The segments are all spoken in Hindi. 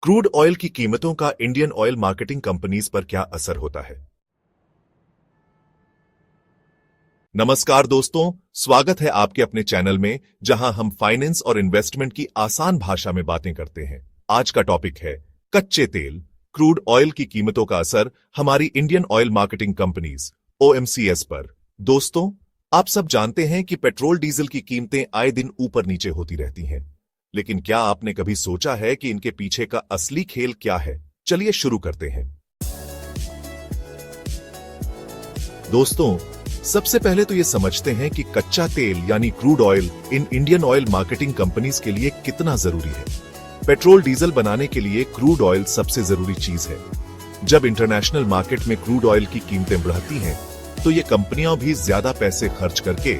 क्रूड ऑयल की कीमतों का इंडियन ऑयल मार्केटिंग कंपनीज पर क्या असर होता है। नमस्कार दोस्तों, स्वागत है आपके अपने चैनल में जहां हम फाइनेंस और इन्वेस्टमेंट की आसान भाषा में बातें करते हैं। आज का टॉपिक है कच्चे तेल क्रूड ऑयल की कीमतों का असर हमारी Indian oil marketing companies OMCs पर। दोस्तों, आप सब जानते हैं कि पेट्रोल डीजल की कीमतें आए दिन ऊपर नीचे होती रहती हैं, लेकिन क्या आपने कभी सोचा है कि इनके पीछे का असली खेल क्या है। चलिए शुरू करते हैं। दोस्तों, सबसे पहले तो यह समझते हैं कि कच्चा तेल यानी crude oil in Indian oil marketing companies के लिए कितना जरूरी है। पेट्रोल डीजल बनाने के लिए क्रूड ऑयल सबसे जरूरी चीज है। जब इंटरनेशनल मार्केट में क्रूड ऑयल की कीमतें बढ़ती हैं, तो ये कंपनियां भी ज्यादा पैसे खर्च करके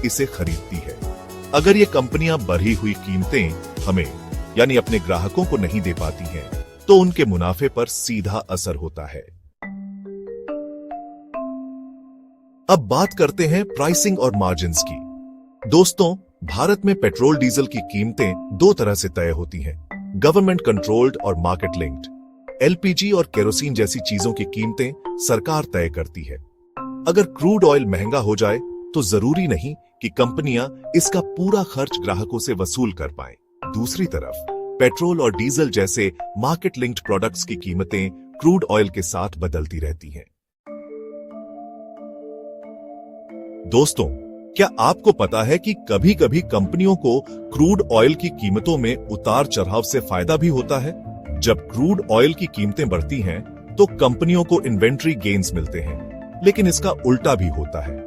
इसे खरीदती है। अगर ये कंपनियां बढ़ी हुई कीमतें हमें यानी अपने ग्राहकों को नहीं दे पाती हैं, तो उनके मुनाफे पर सीधा असर होता है। अब बात करते हैं प्राइसिंग और मार्जिन्स की। दोस्तों, भारत में पेट्रोल डीजल की कीमतें दो तरह से तय होती हैं, गवर्नमेंट कंट्रोल्ड और मार्केट लिंक्ड। LPG और केरोसिन जैसी चीजों की कीमतें सरकार तय करती है। अगर क्रूड ऑयल महंगा हो जाए तो जरूरी नहीं कि कंपनियां इसका पूरा खर्च ग्राहकों से वसूल कर पाएं। दूसरी तरफ पेट्रोल और डीजल जैसे मार्केट लिंक्ड प्रोडक्ट्स की कीमतें क्रूड ऑयल के साथ बदलती रहती हैं। दोस्तों, क्या आपको पता है कि कभी कभी कंपनियों को क्रूड ऑयल की कीमतों में उतार चढ़ाव से फायदा भी होता है। जब क्रूड ऑयल की कीमतें बढ़ती हैं, तो कंपनियों को इन्वेंट्री गेन्स मिलते हैं, लेकिन इसका उल्टा भी होता है।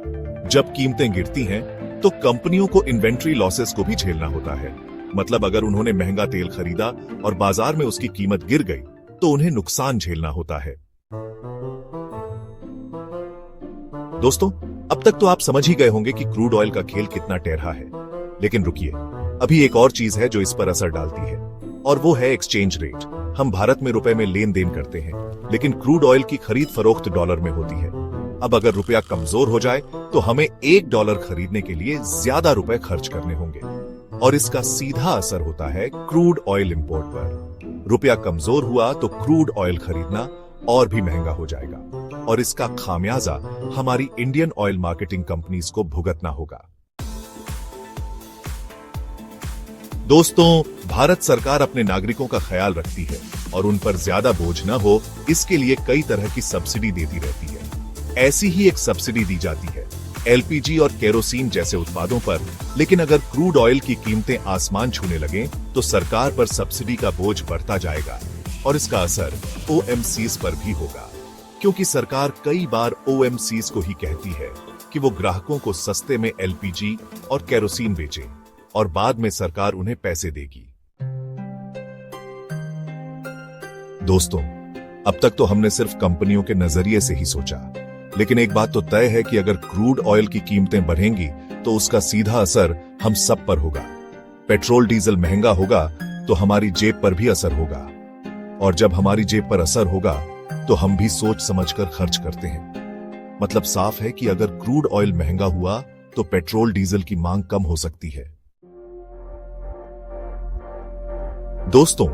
जब कीमतें गिरती हैं, तो कंपनियों को इन्वेंट्री लॉसेस को भी झेलना होता है। मतलब अगर उन्होंने महंगा तेल खरीदा और बाजार में उसकी कीमत गिर गई, तो उन्हें नुकसान झेलना होता है। दोस्तों, अब तक तो आप समझ ही गए होंगे कि क्रूड ऑयल का खेल कितना टेढ़ा है, लेकिन रुकिए, अभी एक और चीज है जो इस पर असर डालती है, और वो है एक्सचेंज रेट। हम भारत में रुपए में लेन देन करते हैं, लेकिन क्रूड ऑयल की खरीद फरोख्त डॉलर में होती है। अब अगर रुपया कमजोर हो जाए, तो हमें $1 खरीदने के लिए ज्यादा रुपए खर्च करने होंगे, और इसका सीधा असर होता है क्रूड ऑयल इंपोर्ट पर। रुपया कमजोर हुआ तो क्रूड ऑयल खरीदना और भी महंगा हो जाएगा, और इसका खामियाजा हमारी इंडियन ऑयल मार्केटिंग कंपनीज को भुगतना होगा। दोस्तों, भारत सरकार अपने नागरिकों का ख्याल रखती है और उन पर ज्यादा बोझ न हो, इसके लिए कई तरह की सब्सिडी देती रहती है। ऐसी ही एक सब्सिडी दी जाती है LPG और केरोसिन जैसे उत्पादों पर, लेकिन अगर क्रूड ऑयल की कीमतें आसमान छूने लगें, तो सरकार पर सब्सिडी का बोझ बढ़ता जाएगा, और इसका असर OMCs पर भी होगा, क्योंकि सरकार कई बार OMCs को ही कहती है कि वो ग्राहकों को सस्ते में LPG और केरोसिन बेचे, और बाद में सरकार उन्हें पैसे देगी। दोस्तों, अब तक तो हमने सिर्फ कंपनियों के नजरिए से ही सोचा, लेकिन एक बात तो तय है कि अगर क्रूड ऑयल की कीमतें बढ़ेंगी, तो उसका सीधा असर हम सब पर होगा। पेट्रोल डीजल महंगा होगा तो हमारी जेब पर भी असर होगा, और जब हमारी जेब पर असर होगा, तो हम भी सोच समझकर खर्च करते हैं। मतलब साफ है कि अगर क्रूड ऑयल महंगा हुआ, तो पेट्रोल डीजल की मांग कम हो सकती है। दोस्तों,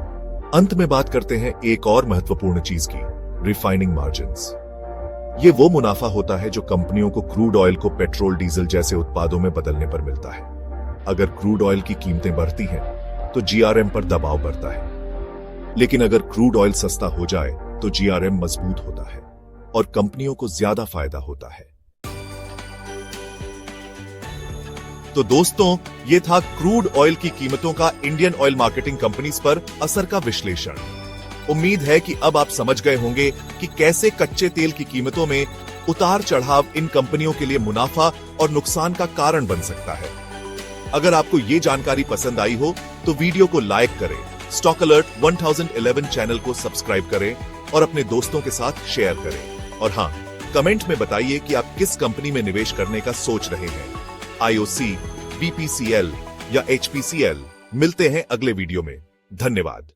अंत में बात करते हैं एक और महत्वपूर्ण चीज की, रिफाइनिंग मार्जिन्स। ये वो मुनाफा होता है जो कंपनियों को क्रूड ऑयल को पेट्रोल डीजल जैसे उत्पादों में बदलने पर मिलता है। अगर क्रूड ऑयल की कीमतें बढ़ती हैं, तो GRM पर दबाव बढ़ता है, लेकिन अगर क्रूड ऑयल सस्ता हो जाए, तो GRM मजबूत होता है और कंपनियों को ज्यादा फायदा होता है। तो दोस्तों, ये था क्रूड ऑयल की कीमतों का इंडियन ऑयल मार्केटिंग कंपनीज पर असर का विश्लेषण। उम्मीद है कि अब आप समझ गए होंगे कि कैसे कच्चे तेल की कीमतों में उतार चढ़ाव इन कंपनियों के लिए मुनाफा और नुकसान का कारण बन सकता है। अगर आपको ये जानकारी पसंद आई हो, तो वीडियो को लाइक करें, स्टॉक अलर्ट 1011 चैनल को सब्सक्राइब करें और अपने दोस्तों के साथ शेयर करें। और हाँ, कमेंट में बताइए कि आप किस कंपनी में निवेश करने का सोच रहे हैं, IOC, BPCL या HPCL। मिलते हैं अगले वीडियो में। धन्यवाद।